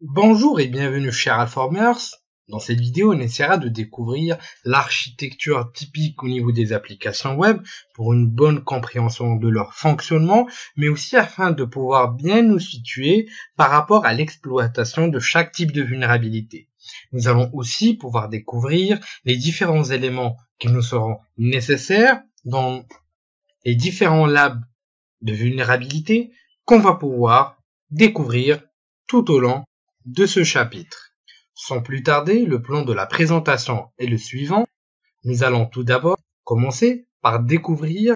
Bonjour et bienvenue chez Alformers. Dans cette vidéo, on essaiera de découvrir l'architecture typique au niveau des applications web pour une bonne compréhension de leur fonctionnement, mais aussi afin de pouvoir bien nous situer par rapport à l'exploitation de chaque type de vulnérabilité. Nous allons aussi pouvoir découvrir les différents éléments qui nous seront nécessaires dans les différents labs de vulnérabilité qu'on va pouvoir découvrir tout au long de ce chapitre. Sans plus tarder, le plan de la présentation est le suivant. Nous allons tout d'abord commencer par découvrir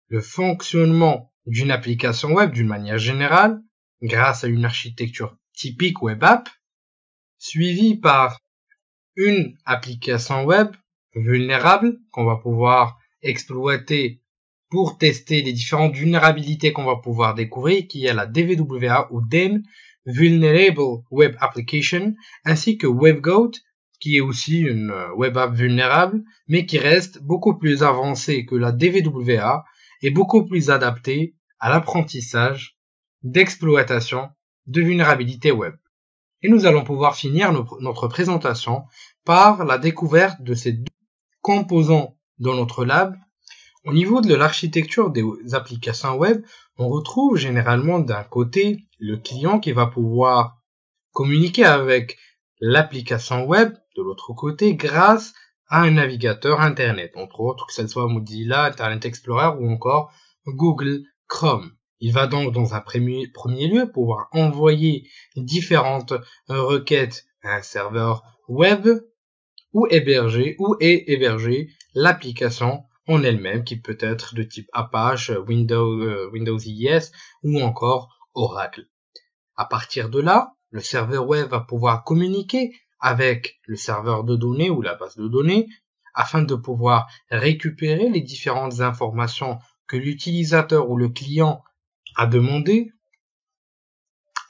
le fonctionnement d'une application web d'une manière générale grâce à une architecture typique web app, suivie par une application web vulnérable qu'on va pouvoir exploiter pour tester les différentes vulnérabilités qu'on va pouvoir découvrir, qui est la DVWA ou DEM, Vulnerable Web Application, ainsi que WebGoat, qui est aussi une web app vulnérable, mais qui reste beaucoup plus avancée que la DVWA et beaucoup plus adaptée à l'apprentissage d'exploitation de vulnérabilité web. Et nous allons pouvoir finir notre présentation par la découverte de ces deux composants dans notre lab. Au niveau de l'architecture des applications web, on retrouve généralement d'un côté le client qui va pouvoir communiquer avec l'application web, de l'autre côté grâce à un navigateur internet, entre autres que ce soit Mozilla, Internet Explorer ou encore Google Chrome. Il va donc dans un premier lieu pouvoir envoyer différentes requêtes à un serveur web ou héberger l'application en elle-même, qui peut être de type Apache, Windows IIS ou encore Oracle. À partir de là, le serveur web va pouvoir communiquer avec le serveur de données ou la base de données afin de pouvoir récupérer les différentes informations que l'utilisateur ou le client a demandé.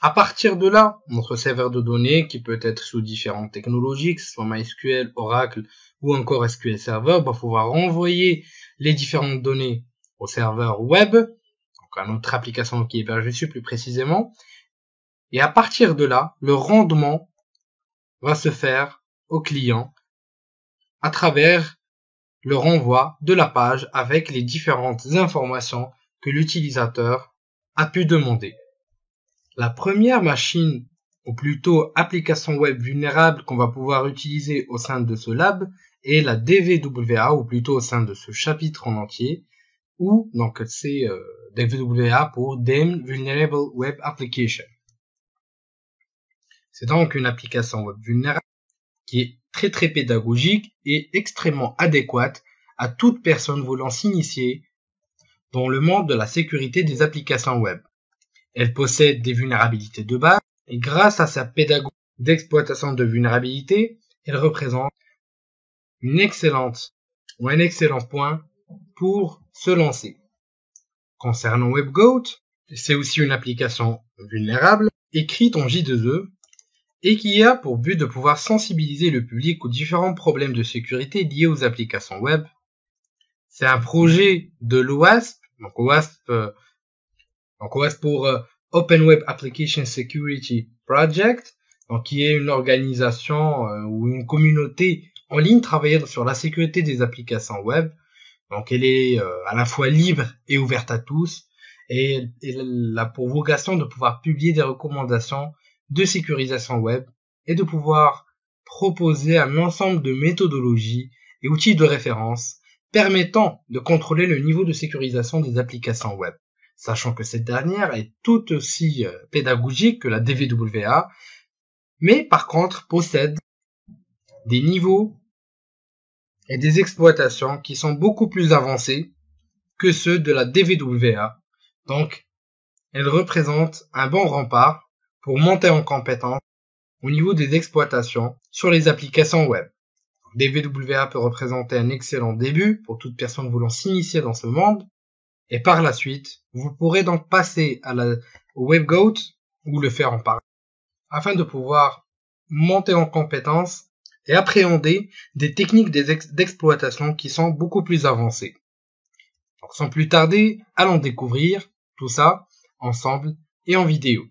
À partir de là, notre serveur de données, qui peut être sous différentes technologies, que ce soit MySQL, Oracle ou encore SQL Server, va pouvoir renvoyer les différentes données au serveur web, donc à notre application qui héberge dessus plus précisément. Et à partir de là, le rendement va se faire au client à travers le renvoi de la page avec les différentes informations que l'utilisateur a pu demander. La première machine, ou plutôt application web vulnérable qu'on va pouvoir utiliser au sein de ce lab est la DVWA, ou plutôt au sein de ce chapitre en entier, ou donc c'est DVWA pour DEM Vulnerable Web Application. C'est donc une application web vulnérable qui est très pédagogique et extrêmement adéquate à toute personne voulant s'initier dans le monde de la sécurité des applications web. Elle possède des vulnérabilités de base et grâce à sa pédagogie d'exploitation de vulnérabilité, elle représente un excellent point pour se lancer. Concernant WebGoat, c'est aussi une application vulnérable écrite en J2E et qui a pour but de pouvoir sensibiliser le public aux différents problèmes de sécurité liés aux applications web. C'est un projet de l'OWASP, donc OWASP pour Open Web Application Security Project, donc qui est une organisation ou une communauté en ligne travaillant sur la sécurité des applications web. Donc elle est à la fois libre et ouverte à tous, et elle a pour vocation de pouvoir publier des recommandations de sécurisation web et de pouvoir proposer un ensemble de méthodologies et outils de référence permettant de contrôler le niveau de sécurisation des applications web, sachant que cette dernière est tout aussi pédagogique que la DVWA, mais par contre possède des niveaux et des exploitations qui sont beaucoup plus avancés que ceux de la DVWA. Donc, elle représente un bon rempart pour monter en compétence au niveau des exploitations sur les applications web. DVWA peut représenter un excellent début pour toute personne voulant s'initier dans ce monde, et par la suite, vous pourrez donc passer au WebGoat ou le faire en parallèle afin de pouvoir monter en compétence et appréhender des techniques d'exploitation qui sont beaucoup plus avancées. Donc, sans plus tarder, allons découvrir tout ça ensemble et en vidéo.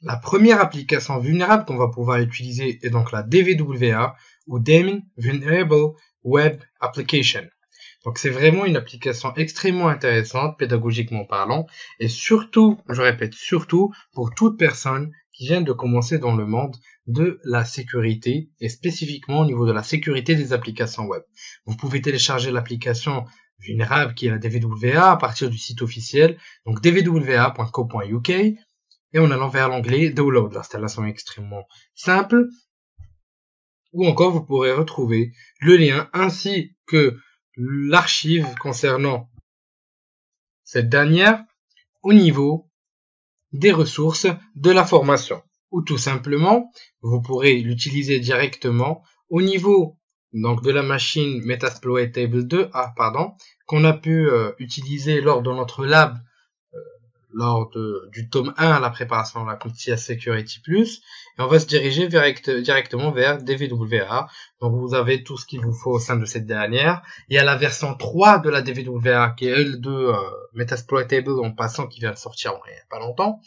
La première application vulnérable qu'on va pouvoir utiliser est donc la DVWA ou Daemon Vulnerable Web Application. Donc c'est vraiment une application extrêmement intéressante, pédagogiquement parlant, et surtout, je répète, surtout pour toute personne qui vient de commencer dans le monde de la sécurité, et spécifiquement au niveau de la sécurité des applications web. Vous pouvez télécharger l'application vulnérable qui est la DVWA à partir du site officiel, donc dvwa.co.uk, et en allant vers l'onglet Download. L'installation est extrêmement simple, ou encore vous pourrez retrouver le lien ainsi que l'archive concernant cette dernière au niveau des ressources de la formation. Ou tout simplement, vous pourrez l'utiliser directement au niveau donc de la machine Metasploit Table 2, qu'on a pu utiliser lors de notre lab lors du tome 1 à la préparation de la CompTIA Security Plus, et on va se diriger directement vers DVWA. Donc vous avez tout ce qu'il vous faut au sein de cette dernière. Il y a la version 3 de la DVWA qui est L2 Metasploitable en passant, qui vient de sortir il n'y a pas longtemps.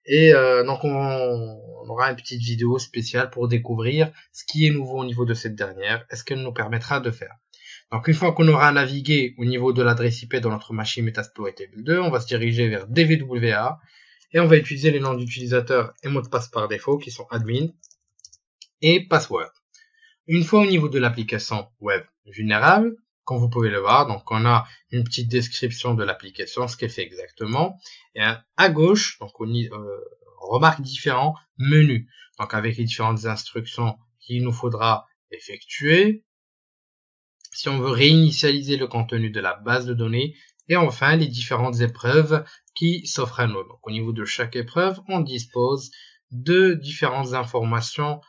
Et donc on aura une petite vidéo spéciale pour découvrir ce qui est nouveau au niveau de cette dernière et ce qu'elle nous permettra de faire. Donc une fois qu'on aura navigué au niveau de l'adresse IP dans notre machine Metasploitable 2, on va se diriger vers DVWA et on va utiliser les noms d'utilisateurs et mots de passe par défaut qui sont admin et password. Une fois au niveau de l'application web vulnérable, comme vous pouvez le voir, donc on a une petite description de l'application, ce qu'elle fait exactement, et à gauche, donc on remarque différents menus, donc avec les différentes instructions qu'il nous faudra effectuer si on veut réinitialiser le contenu de la base de données, et enfin les différentes épreuves qui s'offrent à nous. Donc au niveau de chaque épreuve, on dispose de différentes informations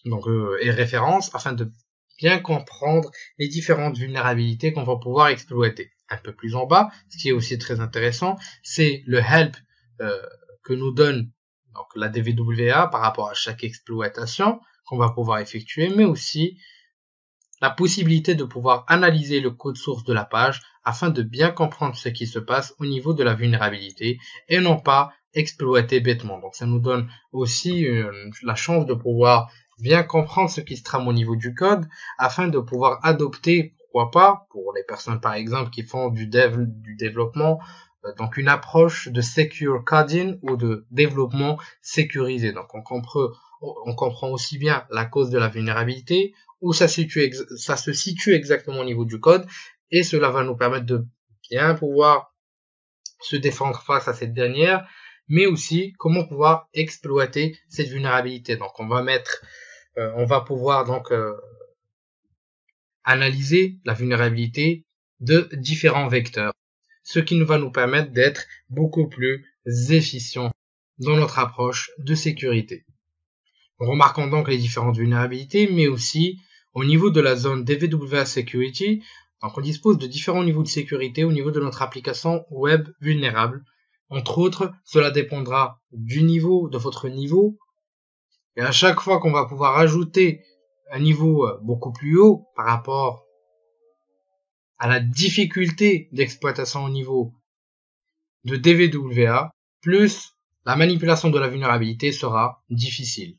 et références afin de bien comprendre les différentes vulnérabilités qu'on va pouvoir exploiter. Un peu plus en bas, ce qui est aussi très intéressant, c'est le help que nous donne donc la DVWA par rapport à chaque exploitation qu'on va pouvoir effectuer, mais aussi la possibilité de pouvoir analyser le code source de la page afin de bien comprendre ce qui se passe au niveau de la vulnérabilité et non pas exploiter bêtement. Donc ça nous donne aussi la chance de pouvoir bien comprendre ce qui se trame au niveau du code afin de pouvoir adopter, pourquoi pas, pour les personnes par exemple qui font du développement, donc une approche de secure coding ou de développement sécurisé. Donc on comprend aussi bien la cause de la vulnérabilité, où ça se situe exactement au niveau du code, et cela va nous permettre de bien pouvoir se défendre face à cette dernière, mais aussi comment pouvoir exploiter cette vulnérabilité. Donc on va pouvoir donc analyser la vulnérabilité de différents vecteurs, ce qui va nous permettre d'être beaucoup plus efficient dans notre approche de sécurité. Remarquons donc les différentes vulnérabilités, mais aussi au niveau de la zone DVWA Security, donc on dispose de différents niveaux de sécurité au niveau de notre application web vulnérable. Entre autres, cela dépendra de votre niveau, et à chaque fois qu'on va pouvoir ajouter un niveau beaucoup plus haut par rapport à la difficulté d'exploitation au niveau de DVWA, plus la manipulation de la vulnérabilité sera difficile.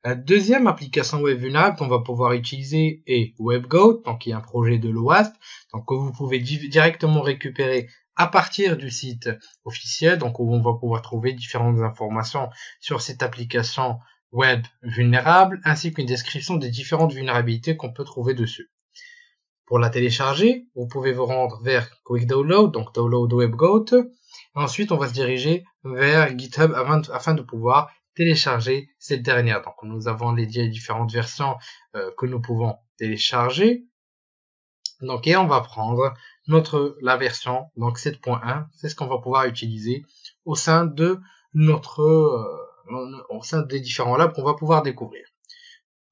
La deuxième application web vulnérable qu'on va pouvoir utiliser est WebGoat, donc qui est un projet de l'OWASP, donc que vous pouvez directement récupérer à partir du site officiel, donc où on va pouvoir trouver différentes informations sur cette application web vulnérable, ainsi qu'une description des différentes vulnérabilités qu'on peut trouver dessus. Pour la télécharger, vous pouvez vous rendre vers Quick Download, donc Download WebGoat. Ensuite, on va se diriger vers GitHub afin de pouvoir télécharger cette dernière. Donc nous avons les différentes versions que nous pouvons télécharger. Donc et on va prendre la version donc 7.1, c'est ce qu'on va pouvoir utiliser au sein de au sein des différents labs qu'on va pouvoir découvrir.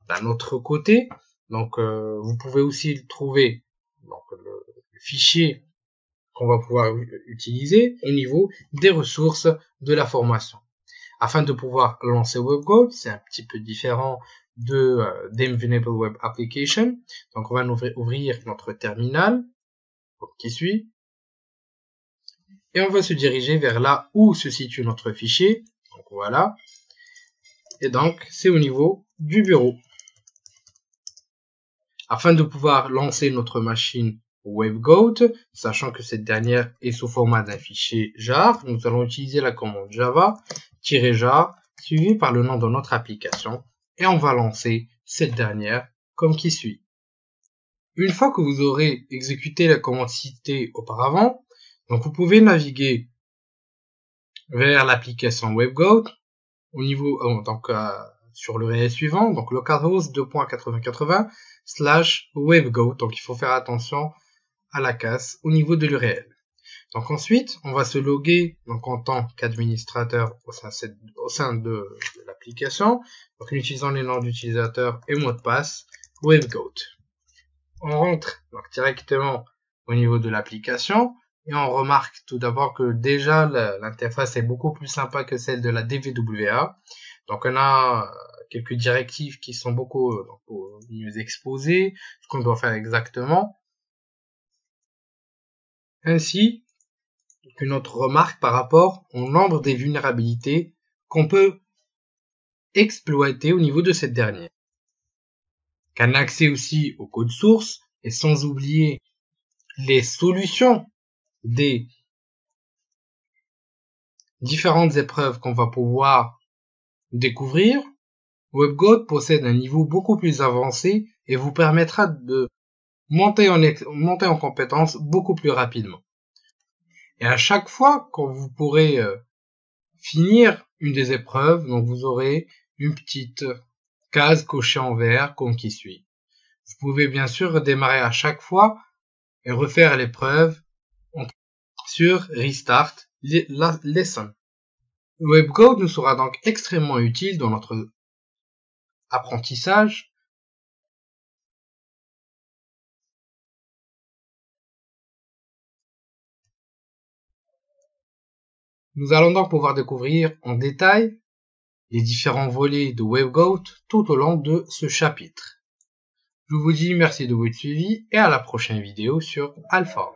D'un autre côté, donc vous pouvez aussi trouver donc le fichier qu'on va pouvoir utiliser au niveau des ressources de la formation. Afin de pouvoir lancer WebGoat, c'est un petit peu différent de Daemon Vulnerable Web Application. Donc on va ouvrir notre terminal qui suit. et on va se diriger vers là où se situe notre fichier. Donc voilà. Et donc, c'est au niveau du bureau. Afin de pouvoir lancer notre machine WaveGoat, sachant que cette dernière est sous format d'un fichier jar, nous allons utiliser la commande java-jar suivie par le nom de notre application et on va lancer cette dernière comme qui suit. Une fois que vous aurez exécuté la commande citée auparavant, donc vous pouvez naviguer vers l'application WaveGoat au niveau sur le réel suivant, donc localhost 2.8080/WaveGoat. Donc il faut faire attention à la casse au niveau de l'URL. Donc ensuite, on va se loguer donc en tant qu'administrateur au sein de l'application, donc en utilisant les noms d'utilisateur et mot de passe WaveGoat. On rentre donc directement au niveau de l'application et on remarque tout d'abord que déjà l'interface est beaucoup plus sympa que celle de la DVWA. Donc on a quelques directives qui sont beaucoup mieux exposées, ce qu'on doit faire exactement. Ainsi qu'une autre remarque par rapport au nombre des vulnérabilités qu'on peut exploiter au niveau de cette dernière. Qu'un accès aussi au code source et sans oublier les solutions des différentes épreuves qu'on va pouvoir découvrir, WaveGoat possède un niveau beaucoup plus avancé et vous permettra de monter en compétence beaucoup plus rapidement. Et à chaque fois quand vous pourrez finir une des épreuves, donc vous aurez une petite case cochée en vert comme qui suit. Vous pouvez bien sûr redémarrer à chaque fois et refaire l'épreuve sur Restart Lesson. WaveGoat nous sera donc extrêmement utile dans notre apprentissage. Nous allons donc pouvoir découvrir en détail les différents volets de WaveGoat tout au long de ce chapitre. Je vous dis merci de votre suivi et à la prochaine vidéo sur Alpha.